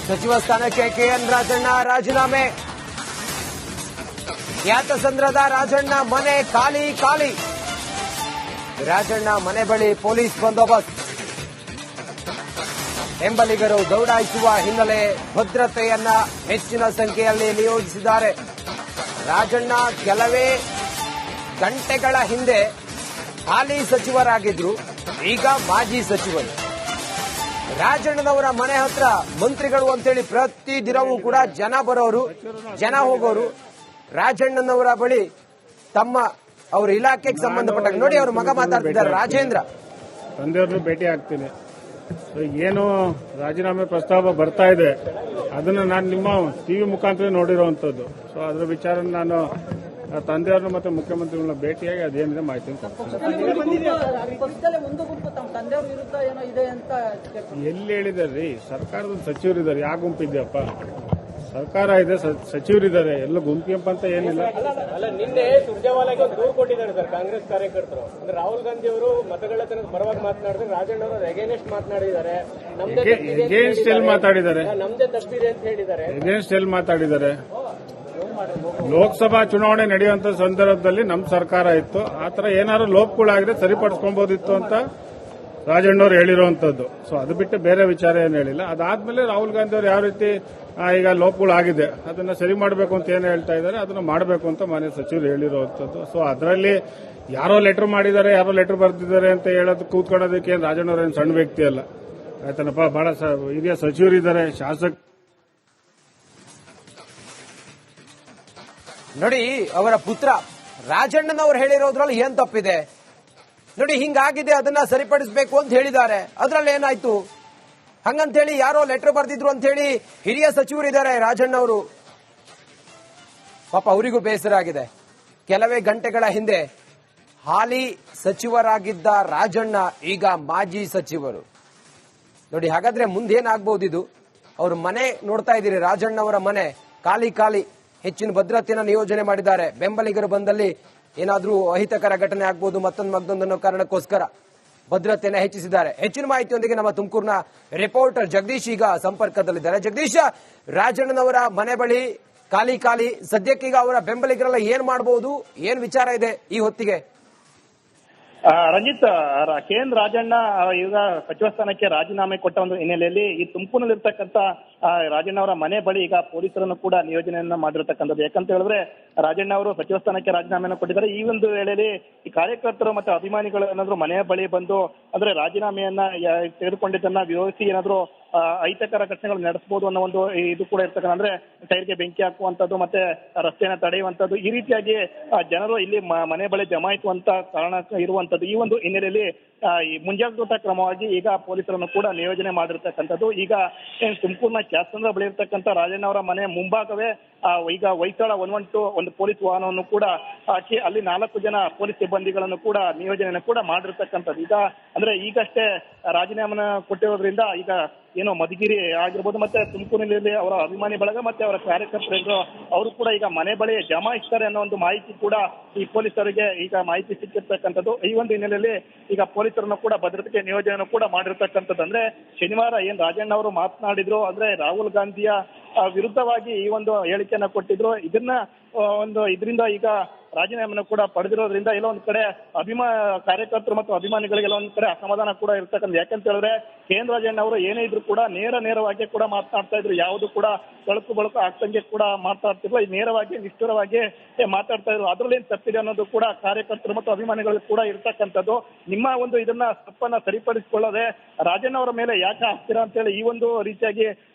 ಸಚಿವ ಸ್ಥಾನಕ್ಕೆ ಕೆಎನ್ ರಾಜಣ್ಣ ರಾಜೀನಾಮೆ. ಖ್ಯಾತಸಂದ್ರದ ರಾಜಣ್ಣ ಮನೆ ಖಾಲಿ ಖಾಲಿ. ರಾಜಣ್ಣ ಮನೆ ಬಳಿ ಪೊಲೀಸ್ ಬಂದೋಬಸ್ತ್. ಬೆಂಬಲಿಗರು ದೌಡಾಯಿಸುವ ಹಿನ್ನೆಲೆ ಭದ್ರತೆಯನ್ನ ಹೆಚ್ಚಿನ ಸಂಖ್ಯೆಯಲ್ಲಿ ನಿಯೋಜಿಸಿದ್ದಾರೆ. ರಾಜಣ್ಣ ಕೆಲವೇ ಗಂಟೆಗಳ ಹಿಂದೆ ಹಾಲಿ ಸಚಿವರಾಗಿದ್ರು, ಈಗ ಮಾಜಿ ಸಚಿವರು. ರಾಜಣ್ಣನವರ ಮನೆ ಹತ್ರ ಮಂತ್ರಿಗಳು ಅಂತೇಳಿ ಪ್ರತಿ ದಿನವೂ ಕೂಡ ಜನ ಬರೋರು, ಜನ ಹೋಗೋರು. ರಾಜಣ್ಣನವರ ಬಳಿ ತಮ್ಮ ಅವ್ರ ಇಲಾಖೆಗೆ ಸಂಬಂಧಪಟ್ಟ ನೋಡಿ ಅವ್ರ ಮಗ ಮಾತಾಡ್ತಿದ್ದಾರೆ ರಾಜೇಂದ್ರ. ತಂದೆಯವ್ರನ್ನು ಭೇಟಿ ಆಗ್ತೀನಿ. ಏನು ರಾಜೀನಾಮೆ ಪ್ರಸ್ತಾವ ಬರ್ತಾ ಇದೆ ಅದನ್ನ ನಾನು ನಿಮ್ಮ ಟಿವಿ ಮುಖಾಂತರ ನೋಡಿರುವಂತದ್ದು. ಸೊ ಅದರ ವಿಚಾರ ನಾನು ತಂದೆಯವ್ರನ್ನ ಮತ್ತೆ ಮುಖ್ಯಮಂತ್ರಿಗಳನ್ನ ಭೇಟಿಯಾಗಿ ಅದೇನಿದೆ ಮಾಹಿತಿ ಎಲ್ಲಿ ಹೇಳಿದಾರ್ರಿ? ಸರ್ಕಾರದ ಸಚಿವರಿದ್ದಾರೆ. ಯಾವ ಗುಂಪಿದ್ಯಪ್ಪ? ಸರ್ಕಾರ ಇದೆ, ಸಚಿವರಿದ್ದಾರೆ. ಎಲ್ಲ ಗುಂಪಿಯಪ್ಪ ಅಂತ ಏನಿಲ್ಲ. ಅಲ್ಲ, ನಿನ್ನೆ ಸುರ್ಜೇವಾಲಾಗೆ ದೂರು ಕೊಟ್ಟಿದ್ದಾರೆ ಸರ್ ಕಾಂಗ್ರೆಸ್ ಕಾರ್ಯಕರ್ತರು. ಅಂದ್ರೆ ರಾಹುಲ್ ಗಾಂಧಿ ಅವರು ಮತಗಳ್ಳತನದ ಪರವಾಗಿ ಮಾತನಾಡಿದ್ರೆ, ರಾಜಣ್ಣ ಅವರು ಎಗೇನೆಸ್ಟ್ ಮಾತನಾಡಿದ್ದಾರೆ. ಎಗೇನ್ಸ್ಟ್ ಎಲ್ಲಿ ಮಾತಾಡಿದ್ದಾರೆ? ನಮ್ದೇ ತಪ್ಪಿದೆ ಅಂತ ಹೇಳಿದ್ದಾರೆ. ಎಗೇನ್ಸ್ಟ್ ಎಲ್ಲಿ ಮಾತಾಡಿದ್ದಾರೆ? ಲೋಕಸಭಾ ಚುನಾವಣೆ ನಡೆಯುವಂತ ಸಂದರ್ಭದಲ್ಲಿ ನಮ್ಮ ಸರ್ಕಾರ ಇತ್ತು. ಆತರ ಏನಾದ್ರು ಲೋಪಗಳಾಗಿದೆ ಸರಿಪಡಿಸ್ಕೊಬಹುದಿತ್ತು ಅಂತ ರಾಜಣ್ಣವ್ರು ಹೇಳಿರುವಂತದ್ದು. ಸೊ ಅದು ಬಿಟ್ಟು ಬೇರೆ ವಿಚಾರ ಏನು ಹೇಳಿಲ್ಲ. ಅದಾದ್ಮೇಲೆ ರಾಹುಲ್ ಗಾಂಧಿ ಅವರು ಯಾವ ರೀತಿ ಈಗ ಲೋಪಗಳಾಗಿದೆ ಅದನ್ನ ಸರಿ ಮಾಡಬೇಕು ಅಂತ ಏನು ಹೇಳ್ತಾ ಇದ್ದಾರೆ ಅದನ್ನ ಮಾಡಬೇಕು ಅಂತ ಮಾನ್ಯ ಸಚಿವರು ಹೇಳಿರುವಂತದ್ದು. ಸೊ ಅದರಲ್ಲಿ ಯಾರೋ ಲೆಟರ್ ಮಾಡಿದ್ದಾರೆ, ಯಾರೋ ಲೆಟರ್ ಬರೆದಿದ್ದಾರೆ ಅಂತ ಹೇಳೋದು ಕೂತ್ಕೊಳ್ಳೋದಕ್ಕೆ ಏನು ರಾಜಣ್ಣವ್ರ ಏನು ಸಣ್ಣ ವ್ಯಕ್ತಿ ಅಲ್ಲ. ಆಯ್ತನಪ್ಪ, ಬಹಳ ಹಿರಿಯ ಸಚಿವರಿದ್ದಾರೆ, ಶಾಸಕ. ನೋಡಿ ಅವರ ಪುತ್ರ ರಾಜಣ್ಣನವರು ಹೇಳಿರೋದ್ರಲ್ಲಿ ಏನ್ ತಪ್ಪಿದೆ ನೋಡಿ. ಹಿಂಗಾಗಿದೆ, ಅದನ್ನ ಸರಿಪಡಿಸಬೇಕು ಅಂತ ಹೇಳಿದ್ದಾರೆ. ಅದ್ರಲ್ಲಿ ಏನಾಯ್ತು? ಹಂಗಂತೇಳಿ ಯಾರೋ ಲೆಟರ್ ಬರ್ದಿದ್ರು ಅಂತ ಹೇಳಿ ಹಿರಿಯ ಸಚಿವರಿದ್ದಾರೆ ರಾಜಣ್ಣವರು. ಪಾಪ ಅವರಿಗೂ ಬೇಸರ ಆಗಿದೆ. ಕೆಲವೇ ಗಂಟೆಗಳ ಹಿಂದೆ ಹಾಲಿ ಸಚಿವರಾಗಿದ್ದ ರಾಜಣ್ಣ ಈಗ ಮಾಜಿ ಸಚಿವರು. ನೋಡಿ, ಹಾಗಾದ್ರೆ ಮುಂದೇನಾಗಬಹುದು ಇದು? ಅವ್ರ ಮನೆ ನೋಡ್ತಾ ಇದ್ದೀರಿ, ರಾಜಣ್ಣವರ ಮನೆ ಖಾಲಿ ಖಾಲಿ. ಹೆಚ್ಚಿನ ಭದ್ರತೆಯನ್ನು ನಿಯೋಜನೆ ಮಾಡಿದ್ದಾರೆ. ಬೆಂಬಲಿಗರು ಬಂದಲ್ಲಿ ಏನಾದ್ರೂ ಅಹಿತಕರ ಘಟನೆ ಆಗ್ಬಹುದು, ಮತ್ತೊಂದು ಕಾರಣಕ್ಕೋಸ್ಕರ ಭದ್ರತೆಯನ್ನು ಹೆಚ್ಚಿಸಿದ್ದಾರೆ. ಹೆಚ್ಚಿನ ಮಾಹಿತಿಯೊಂದಿಗೆ ನಮ್ಮ ತುಮಕೂರಿನ ರಿಪೋರ್ಟರ್ ಜಗದೀಶ್ ಈಗ ಸಂಪರ್ಕದಲ್ಲಿದ್ದಾರೆ. ಜಗದೀಶ್, ರಾಜಣ್ಣನವರ ಮನೆ ಬಳಿ ಖಾಲಿ ಖಾಲಿ. ಸದ್ಯಕ್ಕೀಗ ಅವರ ಬೆಂಬಲಿಗರೆಲ್ಲ ಏನ್ ಮಾಡಬಹುದು? ಏನ್ ವಿಚಾರ ಇದೆ ಈ ಹೊತ್ತಿಗೆ? ರಂಜಿತ್, ಕೆಎನ್ ರಾಜಣ್ಣ ಈಗ ಸಚಿವ ಸ್ಥಾನಕ್ಕೆ ರಾಜೀನಾಮೆ ಕೊಟ್ಟ ಒಂದು ಹಿನ್ನೆಲೆಯಲ್ಲಿ ಈ ತುಮಕೂರಿನಲ್ಲಿರ್ತಕ್ಕಂಥ ರಾಜಣ್ಣ ಅವರ ಮನೆ ಬಳಿ ಈಗ ಪೊಲೀಸರನ್ನು ಕೂಡ ನಿಯೋಜನೆಯನ್ನ ಮಾಡಿರ್ತಕ್ಕಂಥದ್ದು. ಯಾಕಂತ ಹೇಳಿದ್ರೆ ರಾಜಣ್ಣ ಅವರು ಸಚಿವ ಸ್ಥಾನಕ್ಕೆ ರಾಜೀನಾಮೆಯನ್ನು ಕೊಟ್ಟಿದ್ದಾರೆ. ಈ ಒಂದು ವೇಳೆಯಲ್ಲಿ ಈ ಕಾರ್ಯಕರ್ತರು ಮತ್ತು ಅಭಿಮಾನಿಗಳು ಏನಾದ್ರು ಮನೆಯ ಬಳಿ ಬಂದು ಅಂದ್ರೆ ರಾಜೀನಾಮೆಯನ್ನ ತೆಗೆದುಕೊಂಡಿದ್ದನ್ನ ವಿರೋಧಿಸಿ ಏನಾದ್ರು ಅಹಿತಕರ ಘಟನೆಗಳು ನಡೆಸಬಹುದು ಅನ್ನೋ ಒಂದು ಇದು ಕೂಡ ಇರ್ತಕ್ಕಂಥ, ಅಂದ್ರೆ ಟೈರ್ಗೆ ಬೆಂಕಿ ಹಾಕುವಂತದ್ದು ಮತ್ತೆ ರಸ್ತೆಯನ್ನು ತಡೆಯುವಂತದ್ದು, ಈ ರೀತಿಯಾಗಿ ಜನರು ಇಲ್ಲಿ ಮನೆ ಬಳಿ ಜಮಾಯಿಸುವಂತ ಕಾರಣ ಇರುವಂತದ್ದು. ಈ ಒಂದು ಹಿನ್ನೆಲೆಯಲ್ಲಿ ಈ ಮುಂಜಾಗ್ರತಾ ಕ್ರಮವಾಗಿ ಈಗ ಪೊಲೀಸರನ್ನು ಕೂಡ ನಿಯೋಜನೆ ಮಾಡಿರ್ತಕ್ಕಂಥದ್ದು. ಈಗ ತುಮಕೂರಿನ ಕ್ಯಾತ್ಸಂದ್ರ ಬಳಿ ಇರ್ತಕ್ಕಂಥ ರಾಜಣ್ಣ ಅವರ ಮನೆ ಮುಂಭಾಗವೇ ಈಗ ಹೊಯ್ಸಳ 112 ಒಂದು ಪೊಲೀಸ್ ವಾಹನವನ್ನು ಕೂಡ ಹಾಕಿ ಅಲ್ಲಿ 4 ಜನ ಪೊಲೀಸ್ ಸಿಬ್ಬಂದಿಗಳನ್ನು ಕೂಡ ನಿಯೋಜನೆಯನ್ನು ಕೂಡ ಮಾಡಿರ್ತಕ್ಕಂಥದ್ದು. ಈಗ ಅಂದ್ರೆ ಈಗಷ್ಟೇ ರಾಜೀನಾಮೆನ ಕೊಟ್ಟಿರೋದ್ರಿಂದ ಈಗ ಏನೋ ಮಧುಗಿರಿ ಆಗಿರ್ಬೋದು ಮತ್ತೆ ತುಮಕೂರಿನಲ್ಲಿ ಅವರ ಅಭಿಮಾನಿ ಬಳಗ ಮತ್ತೆ ಅವರ ಕಾರ್ಯಕರ್ತರು ಅವರು ಕೂಡ ಈಗ ಮನೆ ಬಳಿ ಜಮಾಯಿಸ್ತಾರೆ ಅನ್ನೋ ಒಂದು ಮಾಹಿತಿ ಕೂಡ ಈ ಪೊಲೀಸರಿಗೆ ಈಗ ಮಾಹಿತಿ ಸಿಕ್ಕಿರ್ತಕ್ಕಂಥದ್ದು. ಈ ಒಂದು ಹಿನ್ನೆಲೆಯಲ್ಲಿ ಈಗ ಪೊಲೀಸರನ್ನು ಕೂಡ ಭದ್ರತೆಗೆ ನಿಯೋಜನೆಯನ್ನು ಕೂಡ ಮಾಡಿರ್ತಕ್ಕಂಥದ್ದು. ಅಂದ್ರೆ ಶನಿವಾರ ಏನ್ ರಾಜಣ್ಣ ಅವರು ಮಾತನಾಡಿದ್ರು, ಅಂದ್ರೆ ರಾಹುಲ್ ಗಾಂಧಿಯ ವಿರುದ್ಧವಾಗಿ ಈ ಒಂದು ಹೇಳಿಕೆಯನ್ನ ಕೊಟ್ಟಿದ್ರು. ಇದರಿಂದ ಈಗ ರಾಜೀನಾಮೆಯನ್ನು ಕೂಡ ಪಡೆದಿರೋದ್ರಿಂದ ಎಲ್ಲೋ ಒಂದ್ ಕಡೆ ಕಾರ್ಯಕರ್ತರು ಮತ್ತು ಅಭಿಮಾನಿಗಳಿಗೆ ಎಲ್ಲ ಒಂದ್ ಕಡೆ ಅಸಮಾಧಾನ ಕೂಡ ಇರ್ತಕ್ಕಂಥ. ಯಾಕಂತ ಹೇಳಿದ್ರೆ ಕೆಎನ್ ರಾಜಣ್ಣ ಅವರು ಏನೇ ಇದ್ರು ಕೂಡ ನೇರವಾಗಿ ಕೂಡ ಮಾತನಾಡ್ತಾ ಇದ್ರು. ಯಾವುದು ಕೂಡ ಬಳಕು ಆಗ್ತಂಗೆ ಕೂಡ ಮಾತಾಡ್ತಿದ್ರು, ನೇರವಾಗಿ ನಿಷ್ಠುರವಾಗಿ ಮಾತಾಡ್ತಾ ಇದ್ರು. ಅದ್ರಲ್ಲಿ ಏನ್ ತಪ್ಪಿದೆ ಅನ್ನೋದು ಕೂಡ ಕಾರ್ಯಕರ್ತರು ಮತ್ತು ಅಭಿಮಾನಿಗಳಿಗೆ ಕೂಡ ಇರ್ತಕ್ಕಂಥದ್ದು. ನಿಮ್ಮ ಒಂದು ಇದನ್ನ ತಪ್ಪನ್ನ ಸರಿಪಡಿಸಿಕೊಳ್ಳದೆ ರಾಜಣ್ಣ ಅವರ ಮೇಲೆ ಯಾಕೆ ಆಗ್ತೀರಾ ಅಂತ ಹೇಳಿ ಈ ಒಂದು ರೀತಿಯಾಗಿ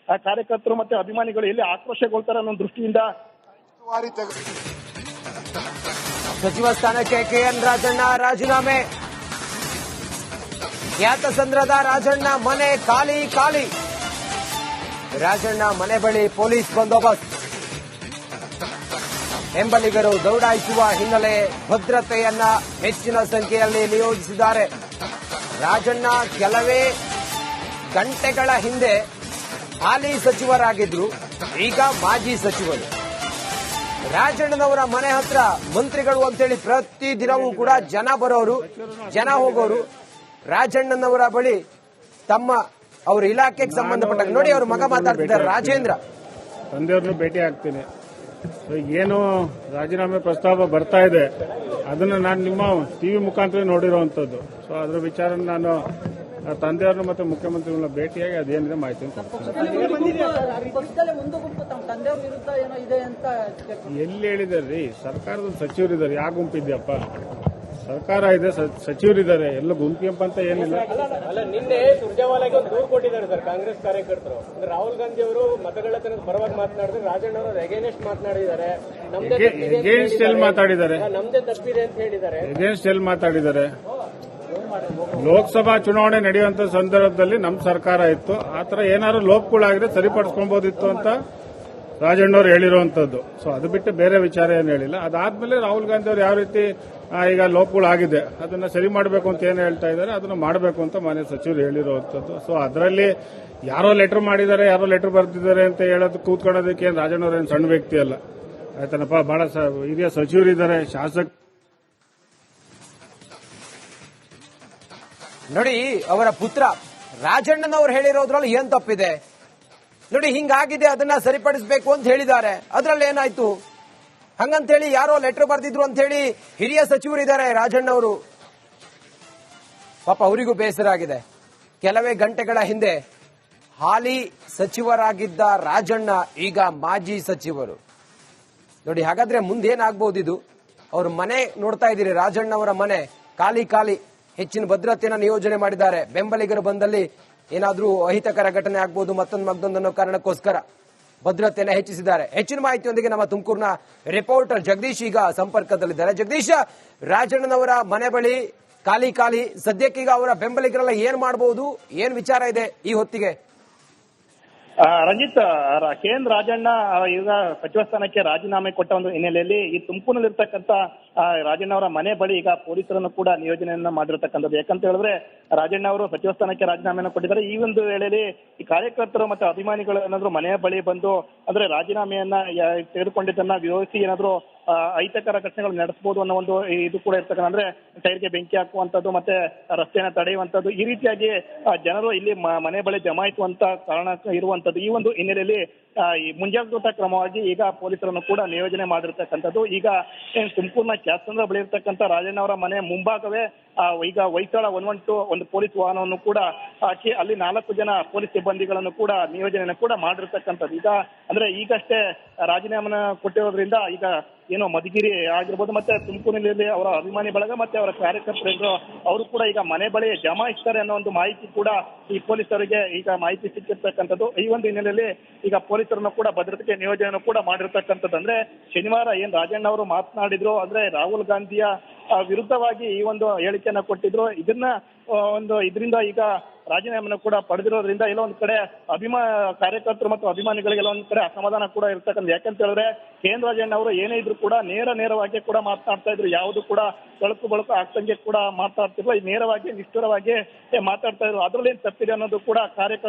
ಕಾರ್ಯಕರ್ತರು ಮತ್ತೆ ಅಭಿಮಾನಿಗಳು ಎಲ್ಲಿ ಆಕ್ರೋಶಗೊಳ್ತಾರೆ ಅನ್ನೋ ದೃಷ್ಟಿಯಿಂದ ಸಚಿವ ಸ್ಥಾನಕ್ಕೆ ಕೆಎನ್ ರಾಜಣ್ಣ ರಾಜೀನಾಮೆ. ಖ್ಯಾತಸಂದ್ರದ ರಾಜಣ್ಣ ಮನೆ ಖಾಲಿ ಖಾಲಿ. ರಾಜಣ್ಣ ಮನೆ ಬಳಿ ಪೊಲೀಸ್ ಬಂದೋಬಸ್ತ್. ಬೆಂಬಲಿಗರು ದೌಡಾಯಿಸುವ ಹಿನ್ನೆಲೆ ಭದ್ರತೆಯನ್ನ ಹೆಚ್ಚಿನ ಸಂಖ್ಯೆಯಲ್ಲಿ ನಿಯೋಜಿಸಿದ್ದಾರೆ. ರಾಜಣ್ಣ ಕೆಲವೇ ಗಂಟೆಗಳ ಹಿಂದೆ ಹಾಲಿ ಸಚಿವರಾಗಿದ್ರು, ಈಗ ಮಾಜಿ ಸಚಿವರು. ರಾಜಣ್ಣನವರ ಮನೆ ಹತ್ರ ಮಂತ್ರಿಗಳು ಅಂತೇಳಿ ಪ್ರತಿ ದಿನವೂ ಕೂಡ ಜನ ಬರೋರು, ಜನ ಹೋಗೋರು. ರಾಜಣ್ಣನವರ ಬಳಿ ತಮ್ಮ ಅವ್ರ ಇಲಾಖೆಗೆ ಸಂಬಂಧಪಟ್ಟ ನೋಡಿ ಅವ್ರ ಮಗ ಮಾತಾಡ್ತಿದ್ದಾರೆ ರಾಜೇಂದ್ರ. ತಂದೆಯವ್ರನ್ನು ಭೇಟಿ ಆಗ್ತೀನಿ. ಏನು ರಾಜೀನಾಮೆ ಪ್ರಸ್ತಾವ ಬರ್ತಾ ಇದೆ ಅದನ್ನ ನಾನು ನಿಮ್ಮ ಟಿವಿ ಮುಖಾಂತರ ನೋಡಿರುವಂತದ್ದು. ಸೊ ಅದ್ರ ವಿಚಾರ ನಾನು ತಂದೆಯವ್ರನ್ನ ಮತ್ತೆ ಮುಖ್ಯಮಂತ್ರಿಗಳನ್ನ ಭೇಟಿಯಾಗಿ ಅದೇನಿದೆ ಮಾಹಿತಿ ಎಲ್ಲಿ ಹೇಳಿದಾರ್ರಿ? ಸರ್ಕಾರದ ಸಚಿವರಿದ್ದಾರೆ, ಯಾವ ಗುಂಪಿದ್ಯಪ್ಪ? ಸರ್ಕಾರ ಇದೆ, ಸಚಿವರಿದ್ದಾರೆ, ಎಲ್ಲ ಗುಂಪಿಯಪ್ಪ ಅಂತ ಏನಿಲ್ಲ. ಅಲ್ಲ, ನಿನ್ನೆ ಸುರ್ಜೇವಾಲಾಗೆ ಒಂದು ದೂರು ಕೊಟ್ಟಿದ್ದಾರೆ ಸರ್ ಕಾಂಗ್ರೆಸ್ ಕಾರ್ಯಕರ್ತರು. ಅಂದ್ರೆ ರಾಹುಲ್ ಗಾಂಧಿ ಅವರು ಮತಗಳ್ಳತನದ ಪರವಾಗಿ ಮಾತನಾಡಿದ್ರೆ ರಾಜಣ್ಣ ಅವರು ಎಗೇನೆಸ್ಟ್ ಮಾತನಾಡಿದ್ದಾರೆ. ಎಗೇನ್ಸ್ಟ್ ಎಲ್ಲಿ ಮಾತಾಡಿದ್ದಾರೆ? ನಮ್ದೇ ತಪ್ಪಿದೆ ಅಂತ ಹೇಳಿದ್ದಾರೆ. ಎಗೇನ್ಸ್ಟ್ ಎಲ್ಲಿ ಮಾತಾಡಿದ್ದಾರೆ? ಲೋಕಸಭಾ ಚುನಾವಣೆ ನಡೆಯುವಂತ ಸಂದರ್ಭದಲ್ಲಿ ನಮ್ಮ ಸರ್ಕಾರ ಇತ್ತು, ಆತರ ಏನಾದ್ರು ಲೋಪಗಳಾಗಿದ್ರೆ ಸರಿಪಡಿಸ್ಕೊಬಹುದಿತ್ತು ಅಂತ ರಾಜಣ್ಣವ್ರು ಹೇಳಿರುವಂತದ್ದು. ಸೊ ಅದು ಬಿಟ್ಟು ಬೇರೆ ವಿಚಾರ ಏನು ಹೇಳಿಲ್ಲ. ಅದಾದ್ಮೇಲೆ ರಾಹುಲ್ ಗಾಂಧಿ ಅವರು ಯಾವ ರೀತಿ ಈಗ ಲೋಪಗಳಾಗಿದೆ ಅದನ್ನ ಸರಿ ಮಾಡಬೇಕು ಅಂತ ಏನು ಹೇಳ್ತಾ ಇದ್ದಾರೆ ಅದನ್ನ ಮಾಡಬೇಕು ಅಂತ ಮಾನ್ಯ ಸಚಿವರು ಹೇಳಿರುವಂತದ್ದು. ಸೊ ಅದರಲ್ಲಿ ಯಾರೋ ಲೆಟರ್ ಮಾಡಿದ್ದಾರೆ, ಯಾರೋ ಲೆಟರ್ ಬರೆದಿದ್ದಾರೆ ಅಂತ ಹೇಳೋದು ಕೂತ್ಕೊಳ್ಳೋದಕ್ಕೆ ಏನು ರಾಜಣ್ಣವ್ರ ಏನು ಸಣ್ಣ ವ್ಯಕ್ತಿ ಅಲ್ಲ, ಆಯ್ತಾನಪ್ಪ. ಬಹಳ ಹಿರಿಯ ಸಚಿವರಿದ್ದಾರೆ, ಶಾಸಕ. ನೋಡಿ ಅವರ ಪುತ್ರ ರಾಜಣ್ಣನವ್ರು ಹೇಳಿರೋದ್ರಲ್ಲಿ ಏನ್ ತಪ್ಪಿದೆ ನೋಡಿ? ಹಿಂಗಾಗಿದೆ, ಅದನ್ನ ಸರಿಪಡಿಸಬೇಕು ಅಂತ ಹೇಳಿದ್ದಾರೆ, ಅದ್ರಲ್ಲಿ ಏನಾಯ್ತು? ಹಂಗಂತೇಳಿ ಯಾರೋ ಲೆಟರ್ ಬರ್ದಿದ್ರು ಅಂತ ಹೇಳಿ ಹಿರಿಯ ಸಚಿವರಿದ್ದಾರೆ ರಾಜಣ್ಣವರು. ಪಾಪ ಅವರಿಗೂ ಬೇಸರ ಆಗಿದೆ. ಕೆಲವೇ ಗಂಟೆಗಳ ಹಿಂದೆ ಹಾಲಿ ಸಚಿವರಾಗಿದ್ದ ರಾಜಣ್ಣ ಈಗ ಮಾಜಿ ಸಚಿವರು. ನೋಡಿ ಹಾಗಾದ್ರೆ ಮುಂದೇನಾಗಬಹುದು ಇದು? ಅವ್ರ ಮನೆ ನೋಡ್ತಾ ಇದ್ದೀರಿ, ರಾಜಣ್ಣವರ ಮನೆ ಖಾಲಿ. ಹೆಚ್ಚಿನ ಭದ್ರತೆಯನ್ನು ನಿಯೋಜನೆ ಮಾಡಿದ್ದಾರೆ. ಬೆಂಬಲಿಗರು ಬಂದಲ್ಲಿ ಏನಾದ್ರೂ ಅಹಿತಕರ ಘಟನೆ ಆಗ್ಬಹುದು, ಮತ್ತೊಂದನ್ನೋ ಕಾರಣಕ್ಕೋಸ್ಕರ ಭದ್ರತೆಯನ್ನು ಹೆಚ್ಚಿಸಿದ್ದಾರೆ. ಹೆಚ್ಚಿನ ಮಾಹಿತಿಯೊಂದಿಗೆ ನಮ್ಮ ತುಮಕೂರಿನ ರಿಪೋರ್ಟರ್ ಜಗದೀಶ್ ಈಗ ಸಂಪರ್ಕದಲ್ಲಿದ್ದಾರೆ. ಜಗದೀಶ್, ರಾಜಣ್ಣನವರ ಮನೆ ಬಳಿ ಖಾಲಿ ಸದ್ಯಕ್ಕೀಗ ಅವರ ಬೆಂಬಲಿಗರೆಲ್ಲ ಏನ್ ಮಾಡಬಹುದು, ಏನ್ ವಿಚಾರ ಇದೆ ಈ ಹೊತ್ತಿಗೆ? ರಂಜಿತ್, ಕೆ.ಎನ್. ರಾಜಣ್ಣ ಈಗ ಸಚಿವ ಸ್ಥಾನಕ್ಕೆ ರಾಜೀನಾಮೆ ಕೊಟ್ಟ ಒಂದು ಹಿನ್ನೆಲೆಯಲ್ಲಿ ಈ ತುಮಕೂರಿನಲ್ಲಿರ್ತಕ್ಕಂಥ ರಾಜಣ್ಣ ಅವರ ಮನೆ ಬಳಿ ಈಗ ಪೊಲೀಸರನ್ನು ಕೂಡ ನಿಯೋಜನೆಯನ್ನ ಮಾಡಿರ್ತಕ್ಕಂಥದ್ದು. ಯಾಕಂತ ಹೇಳಿದ್ರೆ ರಾಜಣ್ಣ ಅವರು ಸಚಿವ ಸ್ಥಾನಕ್ಕೆ ರಾಜೀನಾಮೆಯನ್ನು ಕೊಟ್ಟಿದ್ದಾರೆ. ಈ ಒಂದು ವೇಳೆಯಲ್ಲಿ ಈ ಕಾರ್ಯಕರ್ತರು ಮತ್ತು ಅಭಿಮಾನಿಗಳು ಏನಾದ್ರು ಮನೆಯ ಬಳಿ ಬಂದು ಅಂದ್ರೆ ರಾಜೀನಾಮೆಯನ್ನ ತೆಗೆದುಕೊಂಡಿದ್ದನ್ನ ವಿರೋಧಿಸಿ ಏನಾದ್ರು ಅಹಿತಕರ ಘಟನೆಗಳು ನಡೆಸಬಹುದು ಅನ್ನೋ ಒಂದು ಇದು ಕೂಡ ಇರ್ತಕ್ಕಂಥ, ಅಂದ್ರೆ ಟೈರ್ಗೆ ಬೆಂಕಿ ಹಾಕುವಂತದ್ದು ಮತ್ತೆ ರಸ್ತೆಯನ್ನು ತಡೆಯುವಂತದ್ದು, ಈ ರೀತಿಯಾಗಿ ಜನರು ಇಲ್ಲಿ ಮನೆ ಬಳಿ ಜಮಾಯಿಸುವಂತ ಕಾರಣ ಇರುವಂತದ್ದು. ಈ ಒಂದು ಹಿನ್ನೆಲೆಯಲ್ಲಿ ಮುಂಜಾಗ್ರತಾ ಕ್ರಮವಾಗಿ ಈಗ ಪೊಲೀಸರನ್ನು ಕೂಡ ನಿಯೋಜನೆ ಮಾಡಿರ್ತಕ್ಕಂಥದ್ದು. ಈಗ ತುಮಕೂರಿನ ಕ್ಯಾತ್ಸಂದ್ರ ಬಳಿ ಇರ್ತಕ್ಕಂಥ ರಾಜಣ್ಣ ಅವರ ಮನೆ ಮುಂಭಾಗವೇ ಈಗ ಹೊಯ್ಸಳ 112 ಒಂದು ಪೊಲೀಸ್ ವಾಹನವನ್ನು ಕೂಡ ಹಾಕಿ ಅಲ್ಲಿ 4 ಜನ ಪೊಲೀಸ್ ಸಿಬ್ಬಂದಿಗಳನ್ನು ಕೂಡ ನಿಯೋಜನೆಯನ್ನು ಕೂಡ ಮಾಡಿರ್ತಕ್ಕಂಥದ್ದು. ಈಗ ಅಂದ್ರೆ ಈಗಷ್ಟೇ ರಾಜೀನಾಮೆನ ಕೊಟ್ಟಿರೋದ್ರಿಂದ ಈಗ ಏನೋ ಮಧುಗಿರಿ ಆಗಿರ್ಬೋದು ಮತ್ತೆ ತುಮಕೂರಿನಲ್ಲಿ ಅವರ ಅಭಿಮಾನಿ ಬಳಗ ಮತ್ತೆ ಅವರ ಕಾರ್ಯಕರ್ತರು ಅವರು ಕೂಡ ಈಗ ಮನೆ ಬಳಿ ಜಮಾಯಿಸ್ತಾರೆ ಅನ್ನೋ ಒಂದು ಮಾಹಿತಿ ಕೂಡ ಈ ಪೊಲೀಸರಿಗೆ ಈಗ ಮಾಹಿತಿ ಸಿಕ್ಕಿರ್ತಕ್ಕಂಥದ್ದು. ಈ ಒಂದು ಹಿನ್ನೆಲೆಯಲ್ಲಿ ಈಗ ಪೊಲೀಸರನ್ನು ಕೂಡ ಭದ್ರತೆಗೆ ನಿಯೋಜನೆಯನ್ನು ಕೂಡ ಮಾಡಿರ್ತಕ್ಕಂಥದ್ದು. ಅಂದ್ರೆ ಶನಿವಾರ ಏನ್ ರಾಜಣ್ಣ ಅವರು ಮಾತನಾಡಿದ್ರು, ಅಂದ್ರೆ ರಾಹುಲ್ ಗಾಂಧಿಯ ವಿರುದ್ಧವಾಗಿ ಈ ಒಂದು ಹೇಳಿಕೆಯನ್ನ ಕೊಟ್ಟಿದ್ರು, ಇದರಿಂದ ಈಗ ರಾಜೀನಾಮೆಯನ್ನು ಕೂಡ ಪಡೆದಿರೋದ್ರಿಂದ ಎಲ್ಲ ಒಂದ್ ಕಡೆ ಕಾರ್ಯಕರ್ತರು ಮತ್ತು ಅಭಿಮಾನಿಗಳಿಗೆಲ್ಲ ಒಂದ್ ಕಡೆ ಅಸಮಾಧಾನ ಕೂಡ ಇರ್ತಕ್ಕಂಥ. ಯಾಕಂತ ಹೇಳಿದ್ರೆ ಕೆ.ಎನ್. ರಾಜಣ್ಣ ಅವರು ಏನೇ ಇದ್ರು ಕೂಡ ನೇರವಾಗಿ ಕೂಡ ಮಾತನಾಡ್ತಾ ಇದ್ರು, ಯಾವುದು ಕೂಡ ಬಳಕು ಆಗ್ತಂಗೆ ಕೂಡ ಮಾತಾಡ್ತಿರ್ಲಿಲ್ಲ, ನೇರವಾಗಿ ನಿಷ್ಠುರವಾಗಿ ಮಾತಾಡ್ತಾ ಇದ್ರು. ಅದ್ರಲ್ಲಿ ಏನ್ ತಪ್ಪಿದೆ ಅನ್ನೋದು ಕೂಡ ಕಾರ್ಯಕರ್ತರು